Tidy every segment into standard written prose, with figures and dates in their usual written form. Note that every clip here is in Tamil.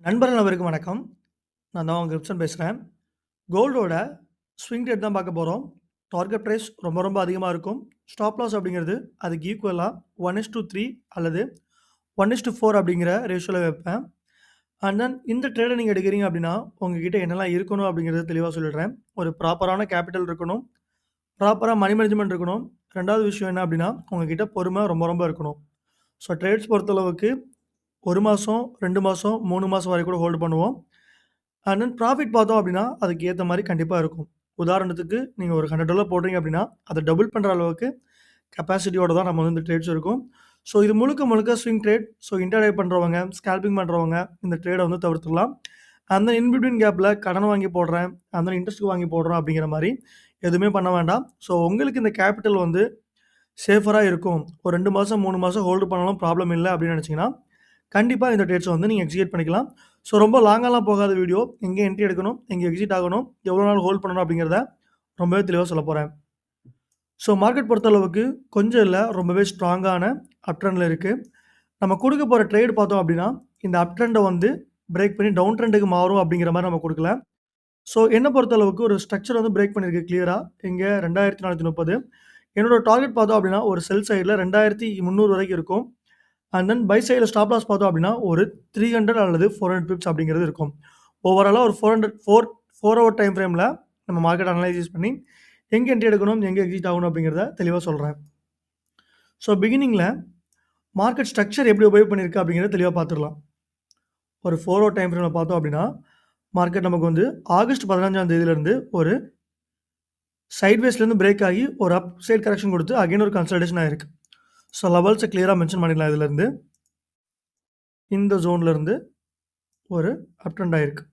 நண்பர்கள் அனைவருக்கும் வணக்கம். நான் தான் உங்க கிப்சன் பேசுறேன். கோல்டோட ஸ்விங் ரேட் தான் பார்க்க போறோம். டார்கெட் பிரைஸ் ரொம்ப ரொம்ப அதிகமா இருக்கும். ஸ்டாப் லாஸ் அப்படிங்கிறது அதுக்கு ஈக்குவலா 1:3 அல்லது 1:4 அப்படிங்கிற ரேஷியோல வைப்பேன். அண்ட் தென் இந்த ட்ரேட நீங்க எடுக்கிறீங்க அப்படின்னா, உங்ககிட்ட என்னலாம் இருக்கணும் அப்படிங்கிறத தெளிவா சொல்லிடுறேன். ஒரு ப்ராப்பரான கேப்பிட்டல் இருக்கணும். ப்ராப்பரா மணி மேனேஜ்மென்ட் இருக்கணும். 2வது விஷயம் என்ன அப்படின்னா, உங்ககிட்ட பொறுமை ரொம்ப ரொம்ப இருக்கணும். ஸோ ட்ரேட்ஸ் பொறுத்தளவுக்கு 1 மாசம், 2 மாசம், 3 மாசம் வரை கூட ஹோல்டு பண்ணுவோம். அண்ட் தென் ப்ராஃபிட் பார்த்தோம் அப்படின்னா, அதுக்கு ஏத்த மாரி கண்டிப்பா இருக்கும். உதாரணத்துக்கு நீங்க ஒரு $100 போடுறீங்க அப்படின்னா, அத டபுள் பண்ற அளவுக்கு கெப்பாசிட்டியோட தான் நம்ம வந்து இந்த ட்ரேட்ஸ் இருக்கும். ஸோ இது முழுக்க முழுக்க ஸ்விங் ட்ரேட். ஸோ இன்ட்ராடே பண்றவங்க, ஸ்கேல்பிங் பண்றவங்க இந்த ட்ரேட வந்து தவிர்த்துடலாம். அண்ட் தென் இன் பிட்வீன் கேப்ல கடன் வாங்கி போடுறேன், அண்ட் தென் இன்ட்ரெஸ்ட்க்கு வாங்கி போடுறோம் அப்படிங்கிற மாரி எதுவுமே பண்ண வேண்டாம். ஸோ உங்களுக்கு இந்த கேப்பிட்டல் வந்து சேஃபரா இருக்கும். ஒரு 2 மாசம், 3 மாசம் ஹோல்டு பண்ணாலும் ப்ராப்ளம் இல்ல அப்படின்னு நினைச்சீங்கன்னா, கண்டிப்பா இந்த ட்ரேட்ஸ வந்து நீங்க எக்ஸிக்யூட் பண்ணிக்கலாம். ஸோ ரொம்ப லாங்காலாம் போகாத வீடியோ. எங்க என்ட்ரி எடுக்கணும், எங்க எக்ஸிட் ஆகணும், எவ்வளோ நாள் ஹோல்ட் பண்ணணும் அப்படிங்கிறத ரொம்பவே தெளிவா சொல்லப் போறேன். ஸோ மார்க்கெட் பொறுத்தளவுக்கு கொஞ்சம் இல்ல, ரொம்பவே ஸ்ட்ராங்கான அப் ட்ரெண்ட்ல இருக்கு. நம்ம குடுக்க போற ட்ரேட் பார்த்தோம் அப்படின்னா, இந்த அப் ட்ரெண்ட வந்து பிரேக் பண்ணி டவுன் ட்ரெண்டுக்கு மாறும் அப்படிங்கிற மாரி நம்ம குடுக்கல. ஸோ என்ன பொறுத்தளவுக்கு ஒரு ஸ்ட்ரக்சர் வந்து பிரேக் பண்ணியிருக்கு கிளியரா. எங்க 2430. என்னோட டார்கெட் பார்த்தோம் அப்படின்னா, ஒரு செல் சைட்ல 2300 வரைக்கும் இருக்கும். அண்ட் தென் பை சைட்ல ஸ்டாப் லாஸ் பார்த்தோம் அப்படின்னா, ஒரு 300 அல்லது 400 பிப்ஸ் அப்படிங்கிறது இருக்கும். ஓவராலா ஒரு 4 ஹவர் டைம் ஃப்ரேம்ல நம்ம மார்க்கெட் அனலைசிஸ் பண்ணி, எங்க என்ட்ரி எடுக்கணும், எங்க எக்ஸிட் ஆகணும் அப்படிங்கிறத தெளிவா சொல்றேன். ஸோ பிகினிங்ல மார்க்கெட் ஸ்ட்ரக்சர் எப்படி உபயோக பண்ணியிருக்கு அப்படிங்கிறத தெளிவா பார்த்துரலாம். ஒரு 4 ஹவர் டைம் ஃப்ரேம்ல பார்த்தோம் அப்படின்னா, மார்க்கெட் நமக்கு வந்து ஆகஸ்ட் 15ஆம் தேதியிலிருந்து ஒரு சைட்வேஸ்லேருந்து பிரேக் ஆகி ஒரு அப் சைட் கரெக்ஷன் குடுத்து அகைன் ஒரு கன்சாலிடேஷன் ஆயிருக்கு. ஸோ லெவல்ஸ கிளியரா மென்ஷன் பண்ணிடலாம் இதுலருந்து. இந்த ஜோன்லருந்து ஒரு அப் ட்ரெண்ட் ஆயிருக்கு.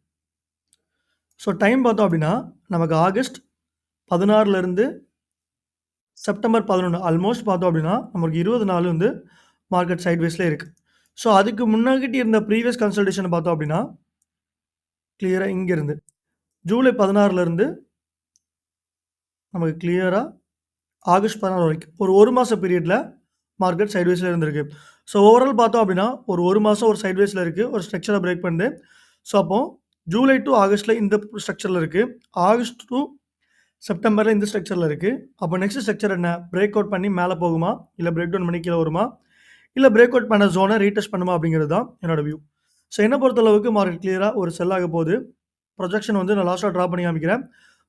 ஸோ டைம் பார்த்தோம் அப்படின்னா, நமக்கு ஆகஸ்ட் 16லருந்து செப்டம்பர் 11 ஆல்மோஸ்ட் பார்த்தோம் அப்படின்னா, நமக்கு 20 நாள் வந்து மார்க்கெட் சைட்வேஸ்ல இருக்கு. ஸோ அதுக்கு முன்னாகிட்டு இருந்த ப்ரீவியஸ் கன்சல்டேஷன பார்த்தோம் அப்படின்னா, கிளியரா இங்கிருந்து ஜூலை 16லருந்து நமக்கு கிளியரா ஆகஸ்ட் 16 வரைக்கும் ஒரு 1 மாச பீரியட்ல மார்க்கெட் சைட்வேஸ்ல இருந்திருக்கு. ஸோ ஓவரால் பார்த்தோம் அப்படின்னா, ஒரு 1 மாசம் ஒரு சைட்வேஸ்ல இருக்கு. ஒரு ஸ்ட்ரக்சர பிரேக் பண்ணுது. ஸோ அப்போ ஜூலை டூ ஆகஸ்ட்ல இந்த ஸ்ட்ரக்சர்ல இருக்கு. ஆகஸ்ட் டூ செப்டம்பர்ல இந்த ஸ்ட்ரக்சர்ல இருக்கு. அப்போ நெக்ஸ்ட் ஸ்ட்ரக்சர் என்ன? பிரேக் அவுட் பண்ணி மேல போகுமா? இல்ல பிரேக் டவுன் பண்ணி கீழ வருமா? இல்ல பிரேக் அவுட் பண்ண ஜோன ரீடெஸ்ட் பண்ணுமா? அப்படிங்கிறது தான் என்னோட வியூ. ஸோ என்ன பொறுத்தளவுக்கு மார்க்கெட் கிளியரா ஒரு செல் ஆக போகுது. ப்ரொஜெக்ஷன் வந்து நான் லாஸ்ட்டா டிரா பண்ணி காமிக்கிறேன்.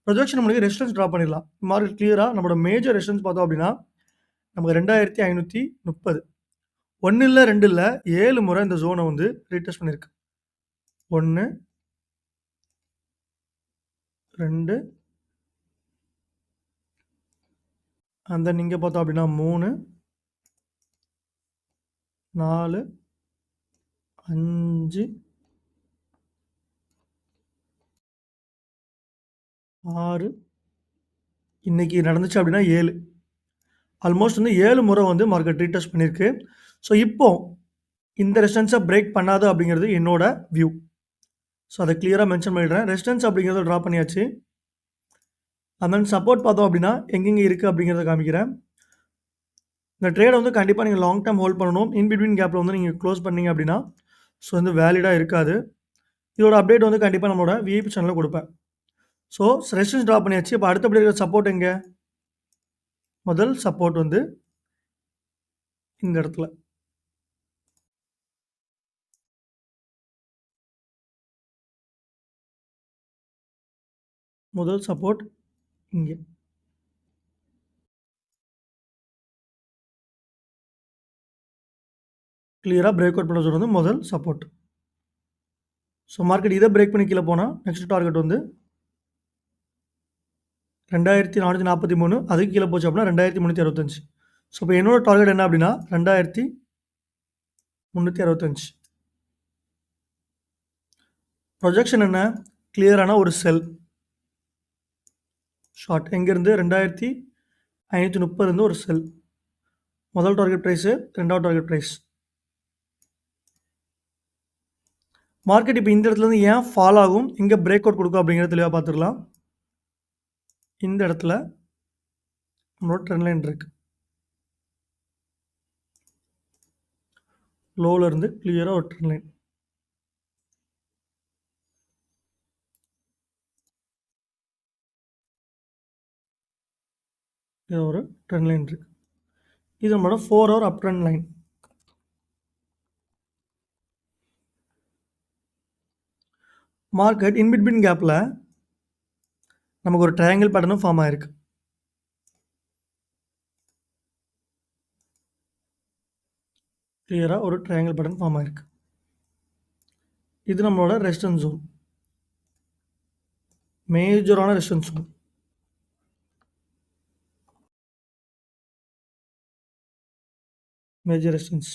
ப்ரொஜெக்ஷன் முடிஞ்சு ரெசிஸ்டன்ஸ் டிரா பண்ணிடலாம். மார்க்கெட் கிளியரா நம்மளோட மேஜர் ரெசிஸ்டன்ஸ் பார்த்தோம் அப்படின்னா, நமக்கு 2530. 1 இல்ல, 2 இல்ல 7 முறை இந்த ஜோன வந்து ரீடெஸ்ட் பண்ணியிருக்கு. 1, 2 அண்ட் தென் இங்க பார்த்தோம் அப்படின்னா 3, 4, 5, 6 இன்னைக்கு நடந்துச்சு அப்படின்னா 7. ஆல்மோஸ்ட் வந்து 7 முறை வந்து மார்க்கெட் ரீடெஸ்ட் பண்ணியிருக்கு. ஸோ இப்போ இந்த ரெசிஸ்டன்ஸ பிரேக் பண்ணாது அப்படிங்கிறது என்னோட வியூ. ஸோ அத கிளியரா மென்ஷன் பண்ணிடுறேன். ரெசிஸ்டன்ஸ் அப்படிங்கிறத டிரா பண்ணியாச்சு. அண்ட் தென் சப்போர்ட் பார்த்தோம் அப்படின்னா, எங்கெங்க இருக்கு அப்படிங்கிறத காமிக்கிறேன். இந்த ட்ரேட வந்து கண்டிப்பா நீங்க லாங் டெர்ம் ஹோல்ட் பண்ணணும். இன் பிட்வீன் கேப்ல வந்து நீங்க குளோஸ் பண்ணீங்க அப்படின்னா, ஸோ வந்து வேலிடா இருக்காது. இதோட அப்டேட் வந்து கண்டிப்பா நம்மளோட விஐபி சேனல்ல குடுப்பேன். ஸோ ரெசிஸ்டன்ஸ் டிரா பண்ணியாச்சு. இப்ப அடுத்தபடி இருக்கிற சப்போர்ட் எங்க? முதல் சப்போர்ட் வந்து இந்த இடத்துல. முதல் சப்போர்ட் இங்க. கிளியரா பிரேக் அவுட் பண்ண சொல்றது முதல் சப்போர்ட். ஸோ மார்க்கெட் இத பிரேக் பண்ணி கீழ போனா, நெக்ஸ்ட் டார்கெட் வந்து 2443. அதுக்கு கீழ போச்சு அப்படின்னா 2365. ஸோ இப்ப என்னோட டார்கெட் என்ன அப்படின்னா 2365. ப்ரொஜெக்ஷன் என்ன? கிளியரான ஒரு செல். ஷார்ட் எங்கேருந்து 2530 இருந்து ஒரு செல். முதல் டார்கெட் பிரைஸு, 2வது டார்கெட் பிரைஸ். மார்க்கெட் இப்ப இந்த இடத்துலருந்து ஏன் ஃபால் ஆகும்? எங்க பிரேக் அவுட் குடுக்கும் அப்படிங்கிறத தெளிவா பார்த்துடலாம். இந்த இடத்துல நம்மளோட ட்ரெண்ட் லைன் இருக்கு. லோல இருந்து கிளியரா ஒரு ட்ரெண்ட் லைன். இது ஒரு ட்ரெண்ட் லைன் இருக்குது. இது நம்மளோட 4 hour up trend line. Market in between கேப்பில் நமக்கு ஒரு ட்ரையாங்கிள் பேட்டர்னும் ஃபார்ம் ஆயிருக்கு. கிளியராக ஒரு ட்ரையாங்கிள் பேட்டர்ன் ஃபார்ம் ஆயிருக்கு. இது நம்மளோட ரெசிஸ்டன்ஸ் ஜோன், மேஜரான ரெசிஸ்டன்ஸ் ஜோன். Major resistance.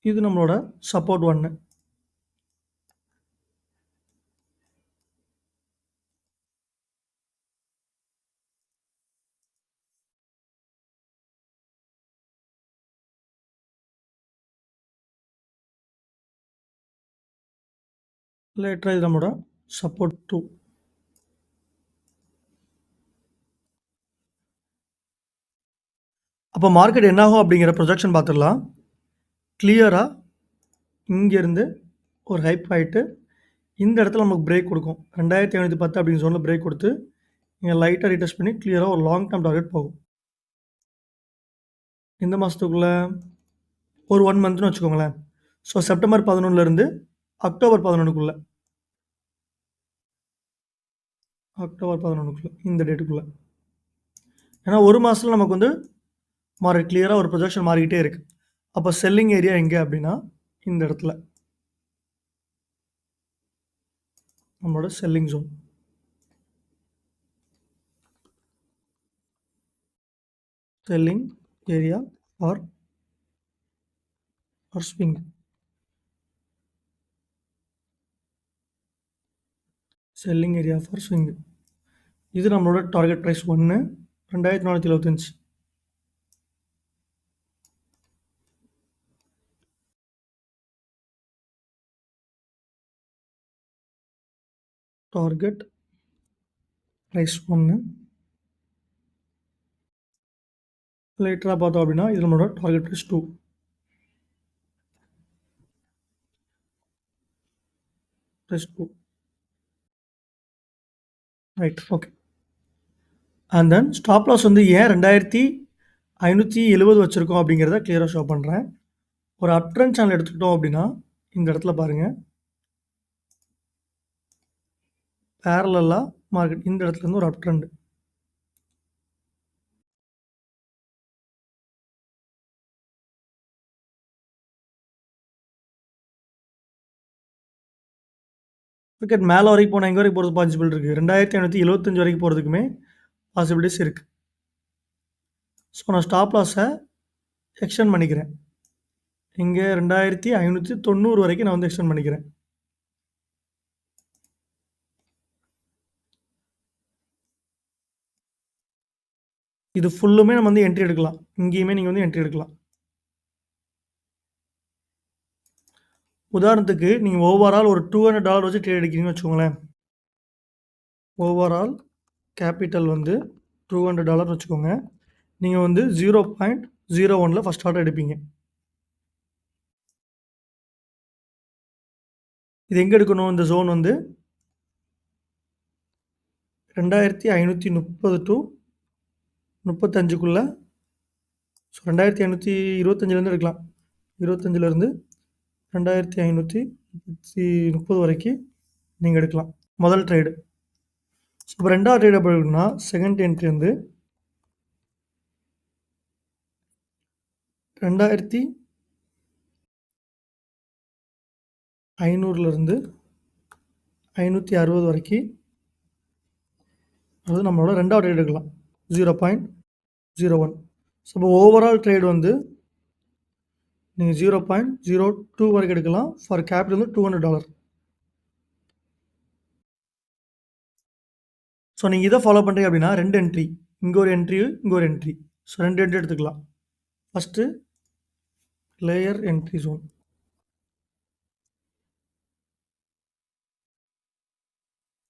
இது நம்மளோட சப்போர்ட் 1. லேட்டராக இது நம்மளோட சப்போர்ட் 2. அப்போ மார்க்கெட் என்னாகும் அப்படிங்கிற ப்ரொஜெக்ஷன் பார்த்துடலாம். கிளியராக இங்கேருந்து ஒரு ஹைப் ஆகிட்டு இந்த இடத்துல நமக்கு பிரேக் கொடுக்கும். 2510 அப்படிங்கிற ஜோனில் பிரேக் கொடுத்து இங்கே லைட்டாக ரீடெஸ்ட் பண்ணி கிளியராக ஒரு லாங் டேர்ம் டார்கெட் போகும். இந்த மாதத்துக்குள்ளே ஒரு 1 மந்த்னு வச்சுக்கோங்களேன். ஸோ செப்டம்பர் 11லேருந்து அக்டோபர் 11க்குள்ளே, இந்த டேட்டுக்குள்ளே. ஏன்னா ஒரு மாதத்தில் நமக்கு வந்து கிளியராக ஒரு ப்ரொஜெக்ஷன் மாறிக்கிட்டே இருக்குது. அப்போ செல்லிங் ஏரியா எங்கே அப்படின்னா இந்த இடத்துல நம்மளோட selling zone. Selling area or swing. Selling area for swing. இது நம்மளோட டார்கெட் ப்ரைஸ் 1, 2475. Target price 1. லேட்டராக பார்த்தோம் அப்படின்னா இது நம்மளோட target price 2. Right, okay. And then stop loss வந்து ஏன் 2570 வச்சுருக்கோம் அப்படிங்கிறத கிளியராக ஷோ பண்ணுறேன். ஒரு அப் ட்ரெண்ட் சேனல் எடுத்துக்கிட்டோம் அப்படின்னா இந்த இடத்துல பாருங்கள், பேரலாக மார்க்கெட் இந்த இடத்துல இருந்து ஒரு அப் ட்ரெண்ட். மார்க்கெட் மேலே வரைக்கும் போனால் எங்கே வரைக்கும் போகிறது பாசிபிள் இருக்குது. 2575 வரைக்கும் போகிறதுக்குமே பாசிபிலிட்டிஸ் இருக்குது. ஸோ நான் ஸ்டாப் லாஸை எக்ஸ்டெண்ட் பண்ணிக்கிறேன். இங்கே 2590 வரைக்கும் நான் வந்து எக்ஸ்டெண்ட் பண்ணிக்கிறேன். இது ஃபுல்லுமே நம்ம வந்து என்ட்ரி எடுக்கலாம். இங்கேயுமே நீங்கள் வந்து என்ட்ரி எடுக்கலாம். உதாரணத்துக்கு நீங்கள் ஓவரால் ஒரு $200 வச்சு ட்ரேட் எடுக்கிறீங்கன்னு வச்சுக்கோங்களேன். ஓவரால் கேபிட்டல் வந்து $200 வச்சுக்கோங்க. நீங்கள் வந்து 0.01 ஃபஸ்ட் ஆர்டர் எடுப்பீங்க. இது எங்கே எடுக்கணும்? இந்த ஜோன் வந்து 2530 டு 35க்குள்ளே. ஸோ 2525லேருந்து எடுக்கலாம். 25லேருந்து 2530 வரைக்கும் நீங்கள் எடுக்கலாம் முதல் ட்ரேடு. ஸோ இப்போ ரெண்டாவது ட்ரேட் எப்படி இருக்குன்னா, செகண்ட் என்ட்ரி வந்து 2500லேருந்து 560 வரைக்கும். அது நம்மளோட ரெண்டாவது ட்ரேட் எடுக்கலாம் 0.01. ஸோ இப்போ ஓவரால் ட்ரேட் வந்து நீங்கள் 0.02 வரைக்கும் எடுக்கலாம். ஃபார் கேபிட்டல் வந்து $200. ஸோ நீங்கள் இதை ஃபாலோ பண்ணுறீங்க அப்படின்னா 2 என்ட்ரி, இங்கே ஒரு என்ட்ரி, இங்கே ஒரு என்ட்ரி. ஸோ 2 என்ட்ரி எடுத்துக்கலாம். First layer entry zone.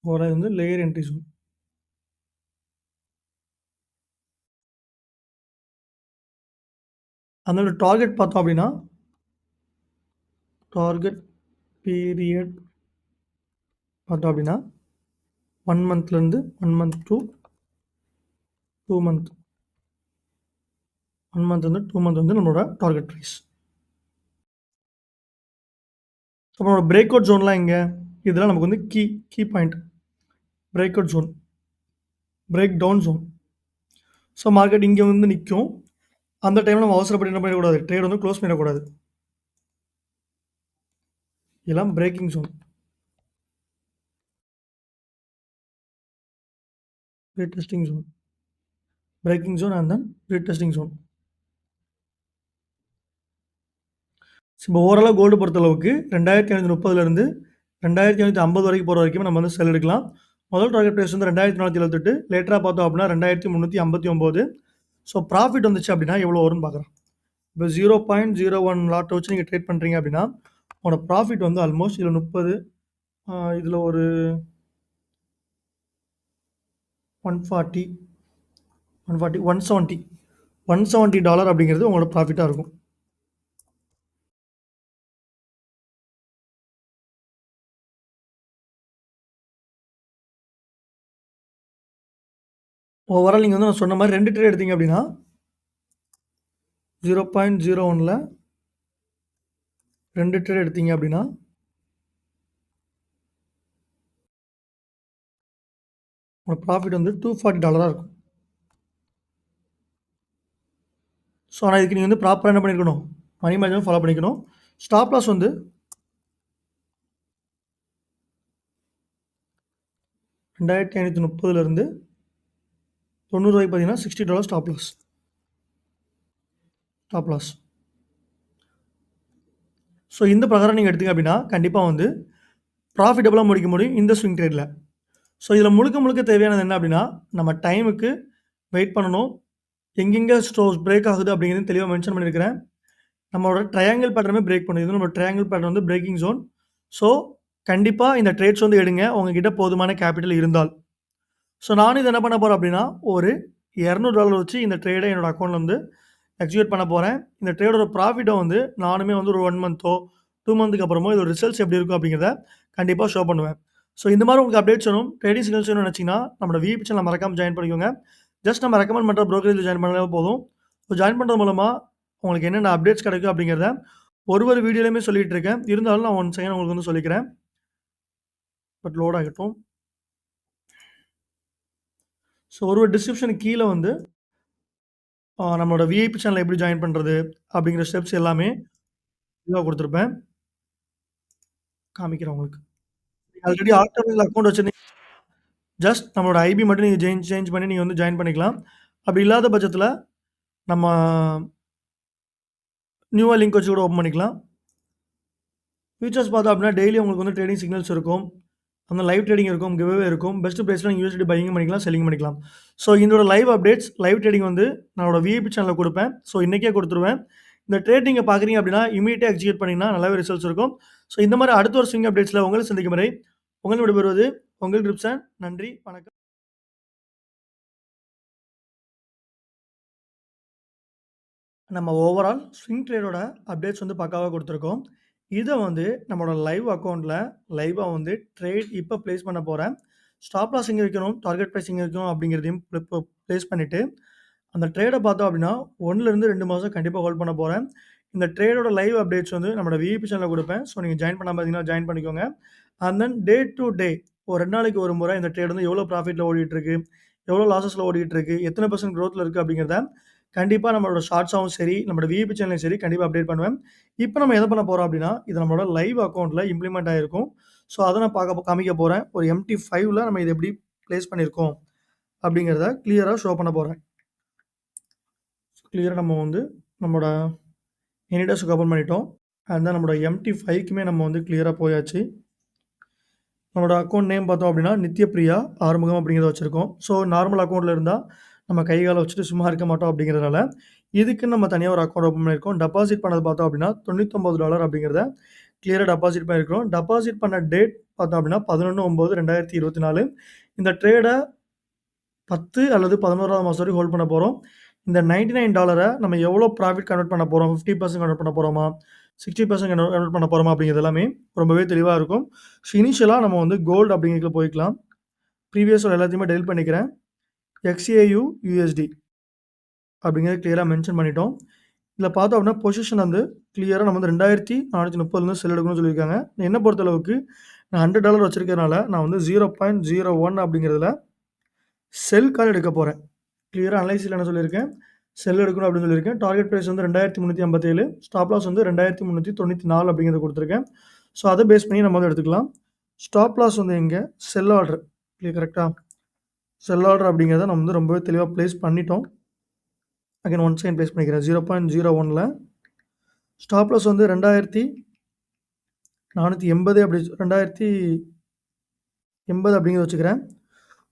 Overall வந்து லேயர் என்ட்ரி ஜோன். அதோட டார்கெட் பார்த்தோம் அப்படின்னா டார்கெட் பீரியட் பார்த்தோம் அப்படின்னா 1 மந்த்லேருந்து 1 மந்த் டூ 2 மந்த் 1 மந்த்லேருந்து 2 மந்த் வந்து நம்மளோட டார்கெட் ப்ரைஸ். நம்மளோட பிரேக் அவுட் ஜோன்லாம் எங்கே? இதெல்லாம் நமக்கு வந்து key point. Break out zone, break down zone. So market இங்கே வந்து நிற்கும். அந்த டைமில் நம்ம அவசரப்பட்டு என்ன பண்ணிடக்கூடாது, ட்ரேட் வந்து க்ளோஸ் பண்ணிடக்கூடாது. இதெல்லாம் breaking zone, retesting zone, breaking zone and then retesting zone. இப்போ ஓவராலாக கோல்டு பொறுத்தளவுக்கு 2530லேருந்து 2550 வரைக்கும் போகிற வரைக்கும் நம்ம வந்து செல் எடுக்கலாம். முதல் டார்கெட் ப்ரைஸ் வந்து 2478. லேட்டராக பார்த்தோம் அப்படின்னா 2359. ஸோ ப்ராஃபிட் வந்துச்சு அப்படின்னா எவ்வளோ வரும்னு பார்க்குறோம். இப்போ 0.01 லாட் வச்சு நீங்கள் ட்ரேட் பண்ணுறீங்க அப்படின்னா உங்களோட ப்ராஃபிட் வந்து ஆல்மோஸ்ட் இதில் 30, இதில் ஒரு 140, 170 டாலர் அப்படிங்கிறது உங்களோட ப்ராஃபிட்டாக இருக்கும். ஓவரால் நீங்கள் வந்து நான் சொன்ன மாதிரி 2 ட்ரேட் எடுத்தீங்க அப்படின்னா 0.01ல் 2 ட்ரேட் எடுத்தீங்க அப்படின்னா உங்களோட ப்ராஃபிட் வந்து $240 இருக்கும். ஸோ ஆனால் இதுக்கு நீங்கள் வந்து ப்ராப்பராக என்ன பண்ணியிருக்கணும், மணி மேனேஜ்மெண்ட் ஃபாலோ பண்ணிக்கணும். ஸ்டாப் லாஸ் வந்து 2530லேருந்து 90 வரைக்கும் பார்த்தீங்கன்னா $60 ஸ்டாப் லாஸ். ஸோ இந்த பிரகாரம் நீங்கள் எடுத்தீங்க அப்படின்னா கண்டிப்பாக வந்து ப்ராஃபிட்டபுளாக முடிக்க முடியும் இந்த ஸ்விங் ட்ரேடில். ஸோ இதில் முழுக்க தேவையானது என்ன அப்படின்னா நம்ம டைமுக்கு வெயிட் பண்ணணும். எங்கெங்கே பிரேக் ஆகுது அப்படிங்கிறது தெளிவாக மென்ஷன் பண்ணியிருக்கிறேன். நம்மளோட ட்ரையாங்கிள் பேட்டர்னுமே பிரேக் பண்ணுது. இது நம்ம ட்ரையாங்கிள் பேட்டர்ன் வந்து பிரேக்கிங் ஜோன். ஸோ கண்டிப்பாக இந்த ட்ரேட்ஸ் வந்து எடுங்க உங்ககிட்ட போதுமான கேபிட்டல் இருந்தால். ஸோ நானும் இது என்ன பண்ண போகிறேன் அப்படின்னா ஒரு $200 வச்சு இந்த ட்ரேடை என்னோடய அக்கௌண்ட்டில் வந்து எக்ஸிக்யூட் பண்ண போகிறேன். இந்த ட்ரேடோட ப்ராஃபிட்டை வந்து நானுமே வந்து ஒரு 1 மந்த்தோ 2 மந்த்துக்கு அப்புறமோ இதோட ரிசல்ட்ஸ் எப்படி இருக்கும் அப்படிங்கிறத கண்டிப்பாக ஷோ பண்ணுவேன். ஸோ இந்த மாதிரி உங்களுக்கு அப்டேட்ஸ் வேணும், ட்ரேடிங் சிக்னல்ஸ் வேணும்னு நினச்சிங்கன்னா நம்மளோட விஐபி சேனலை மறக்காமல் ஜாயின் பண்ணிக்கோங்க. ஜஸ்ட் நம்ம ரெக்கமெண்ட் பண்ணுற ப்ரோக்கரேஜில் ஜாயின் பண்ணாலே போதும். ஸோ ஜாயின் பண்ணுறது மூலமாக உங்களுக்கு என்னென்ன அப்டேட்ஸ் கிடைக்கும் அப்படிங்கிறத ஒரு வீடியோலையுமே சொல்லிகிட்டு இருக்கேன். இருந்தாலும் நான் 1 செகண்ட் உங்களுக்கு வந்து சொல்லிக்கிறேன். பட் லோட் ஆகட்டும். ஸோ ஒரு டிஸ்கிரிப்ஷனுக்கு கீழே வந்து நம்மளோட விஐபி சேனலை எப்படி ஜாயின் பண்ணுறது அப்படிங்கிற ஸ்டெப்ஸ் எல்லாமே இதாக கொடுத்துருப்பேன். காமிக்கிறேன் உங்களுக்கு. ஆல்ரெடி ஆக்டோபரில் அக்கௌண்ட் வச்சுருந்தீங்க ஜஸ்ட் நம்மளோட ஐபி மட்டும் நீங்கள் சேஞ்ச் பண்ணி நீங்கள் வந்து ஜாயின் பண்ணிக்கலாம். அப்படி இல்லாத பட்சத்தில் நம்ம நியூவாக லிங்க் வச்சு கூட ஓப்பன் பண்ணிக்கலாம். ஃபீச்சர்ஸ் பார்த்தோம் அப்படின்னா டெய்லி உங்களுக்கு வந்து ட்ரேடிங் சிக்னல்ஸ் இருக்கும், அந்த லைவ் ட்ரேடிங் இருக்கும், கிவ்அவே இருக்கும். பெஸ்ட் ப்ரைஸில் நீங்கள் யூஎஸ்டி பையிங் பண்ணிக்கலாம், செல்லிங் பண்ணிக்கலாம். ஸோ இதோட லைவ் அப்டேட்ஸ், லைவ் ட்ரேடிங் வந்து நம்மளோட விஐபி சேனலில் கொடுப்பேன். ஸோ இன்றைக்கே கொடுத்துருவேன். இந்த ட்ரேடிங்கை பார்க்குறீங்க அப்படின்னா இமீடியட்டாக எக்ஸிக்யூட் பண்ணிங்கன்னா நல்லாவே ரிசல்ட்ஸ் இருக்கும். ஸோ இந்த மாதிரி அடுத்த ஒரு ஸ்விங் அப்டேட்ஸில் உங்களை சந்திக்கும் வரை உங்களை விடைபெறுவது உங்கள் கிரிப்சன். நன்றி, வணக்கம். நம்ம ஓவரால் ஸ்விங் ட்ரேடோட அப்டேட்ஸ் வந்து பக்காவாக கொடுத்துருக்கோம். இதை வந்து நம்மளோட லைவ் அக்கௌண்ட்டில் லைவாக வந்து ட்ரேட் இப்போ ப்ளேஸ் பண்ண போகிறேன். ஸ்டாப் லாஸ் எங்கே வைக்கணும், டார்கெட் ப்ரைஸ் எங்கே வைக்கணும் அப்படிங்கிறதையும் இப்போ ப்ளேஸ் பண்ணிவிட்டு அந்த ட்ரேடை பார்த்தோம் அப்படின்னா 1லேருந்து 2 மாதம் கண்டிப்பாக ஹோல்ட் பண்ண போகிறேன். இந்த ட்ரேடோட லைவ் அப்டேட்ஸ் வந்து நம்மளோட விஐபி சேனலில் கொடுப்பேன். ஸோ நீங்கள் ஜாயின் பண்ணாமல் பார்த்தீங்கன்னா ஜாயின் பண்ணிக்கோங்க. And then day to day ஒரு 2 நாளைக்கு ஒரு முறை இந்த ட்ரேட் வந்து எவ்வளோ ப்ராஃபிட்டில் ஓடிட்டுருக்கு, எவ்வளோ லாஸஸில் ஓடிட்டுருக்கு, எத்தனை % க்ரோத்தில் இருக்குது அப்படிங்கிறத கண்டிப்பாக நம்மளோட ஷார்ட்ஸாகவும் சரி, நம்மளோட விஐபி சேனலையும் சரி கண்டிப்பாக அப்டேட் பண்ணுவேன். இப்போ நம்ம எதை பண்ண போகிறோம் அப்படின்னா இது நம்மளோட லைவ் அக்கௌண்ட்டில் இம்ப்ளிமெண்ட் ஆகிருக்கும். ஸோ அதை நான் காமிக்க போகிறேன். ஒரு MT5ல் நம்ம இதை எப்படி ப்ளேஸ் பண்ணியிருக்கோம் அப்படிங்கிறத கிளியராக ஷோ பண்ண போகிறேன். கிளியராக நம்ம வந்து நம்மளோட எனிடஸ்க்கு ஓப்பன் பண்ணிட்டோம். அண்ட் தான் நம்மளோட MT5க்குமே நம்ம வந்து கிளியராக போயாச்சு. நம்மளோட அக்கௌண்ட் நேம் பார்த்தோம் அப்படின்னா நித்யபிரியா ஆறுமுகம் அப்படிங்கிறத வச்சுருக்கோம். ஸோ நார்மல் அக்கௌண்ட்டில் இருந்தால் நம்ம கை காலை வச்சுட்டு சும்மா இருக்க மாட்டோம் அப்படிங்கிறதுனால இதுக்கு நம்ம தனியாக ஒரு அக்கௌண்ட் ஓப்பன் பண்ணியிருக்கோம். டெபாசிட் பண்ணது பார்த்தோம் அப்படின்னா $99 அப்படிங்கிறத கிளியராக டெபாசிட் பண்ணியிருக்கிறோம். டெபாசிட் பண்ண டேட் பார்த்தோம் அப்படின்னா 11/9/2024. இந்த ட்ரேடை 10 அல்லது 11ஆவது மாதம் வரைக்கும் ஹோல்ட் பண்ண போகிறோம். இந்த $99 நம்ம எவ்வளோ ப்ராஃபிட் கன்வெர்ட் பண்ண போகிறோம், 50% கன்வெர்ட் பண்ண போகிறோமா, 60% கன்வெர்ட் பண்ண போகிறோமா அப்படிங்கிறது எல்லாமே ரொம்பவே தெளிவாக இருக்கும். ஸோ இனிஷியலாக நம்ம வந்து கோல்டு அப்படிங்கிறதுல போய்க்கலாம். ப்ரீவியஸோட எல்லாத்தையுமே டெலிட் பண்ணிக்கிறேன். XAU USD அப்படிங்கிறத கிளியரா மென்ஷன் பண்ணிட்டோம். இதில பார்த்தோம் அப்படின்னா பொசிஷன் வந்து கிளியரா நம்ம வந்து 2430ல செல் எடுக்கணும்னு சொல்லியிருக்காங்க. என்ன பொறுத்தளவுக்கு நான் $100 வச்சிருக்கிறதுனால நான் வந்து 0.01 அப்படிங்கிறதுல செல் கால் எடுக்க போறேன். கிளியரா அனலைசிஸ்ல என்ன சொல்லியிருக்கேன், செல் எடுக்கணும் அப்படின்னு சொல்லியிருக்கேன். டார்கெட் பிரைஸ் வந்து 2357, ஸ்டாப் லாஸ் வந்து 2394 அப்படிங்கிறத குடுத்துருக்கேன். ஸோ அத பேஸ் பண்ணி நம்ம வந்து எடுத்துக்கலாம். ஸ்டாப் லாஸ் வந்து எங்க? Sell order. கரெக்ட்டா? செல் ஆர்டர் அப்படிங்கிறத நம்ம வந்து ரொம்பவே தெளிவா பிளேஸ் பண்ணிட்டோம். அகைன் ஒன்ஸ் அகைன் பிளேஸ் பண்ணிக்கிறேன். 0.01ல ஸ்டாப் லாஸ் வந்து 2480 அப்படி 2080 அப்படிங்கிறத வச்சுக்கிறேன்.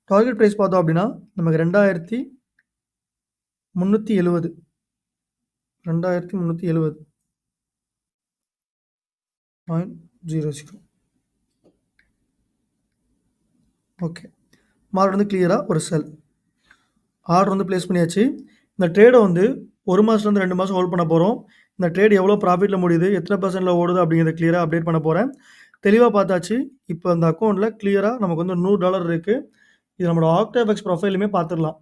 டார்கெட் பிரைஸ் பார்த்தோம் அப்படின்னா நமக்கு 2370 2370.00 ஓகே. மார்க்கெட் வந்து கிளியரா ஒரு செல். ஆர்டர் வந்து பிளேஸ் பண்ணியாச்சு. இந்த ட்ரேட வந்து 1 மாசத்துலேருந்து 2 மாசம் ஹோல்ட் பண்ண போறோம். இந்த ட்ரேட் எவ்வளோ ப்ராஃபிட்ல முடியுது, எத்தனை பெர்சென்ட்ல ஓடுது அப்படிங்கிறத கிளியரா அப்டேட் பண்ண போறேன். தெளிவா பார்த்தாச்சு. இப்போ அந்த அக்கவுண்ட்ல கிளியரா நமக்கு வந்து $100 இருக்கு. இது நம்மளோட ஆக்டேவெக்ஸ் ப்ரொஃபைலுமே பார்த்துடலாம்.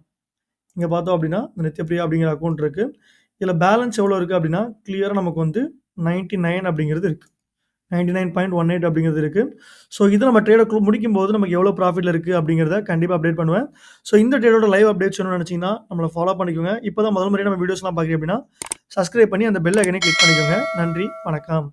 இங்க பார்த்தோம் அப்படின்னா, நித்யபிரியா அப்படிங்கிற அக்கவுண்ட் இருக்கு. இதில பேலன்ஸ் எவ்வளோ இருக்கு அப்படின்னா, கிளியரா நமக்கு வந்து 99 அப்படிங்கிறது இருக்கு. 99.18 அப்படிங்கிறது இருக்கு. ஸோ இது நம்ம ட்ரேட முடிக்கும்போது நமக்கு எவ்வளோ ப்ராஃபிட்ல இருக்கு அப்படிங்கிறத கண்டிப்பா அப்டேட் பண்ணுவேன். ஸோ இந்த ட்ரேடோட லைவ் அப்டேட்ஸ் வேணும்னு நினைச்சீங்கன்னா, நம்மள ஃபாலோ பண்ணிக்கோங்க. இப்போ தான் முதல் முறையா நம்ம வீடியோஸ்லாம் பார்க்குறீங்க அப்படின்னா, சப்ஸ்கிரைப் பண்ணி அந்த பெல் ஐகானை கிளிக் பண்ணிக்கோங்க. நன்றி, வணக்கம்.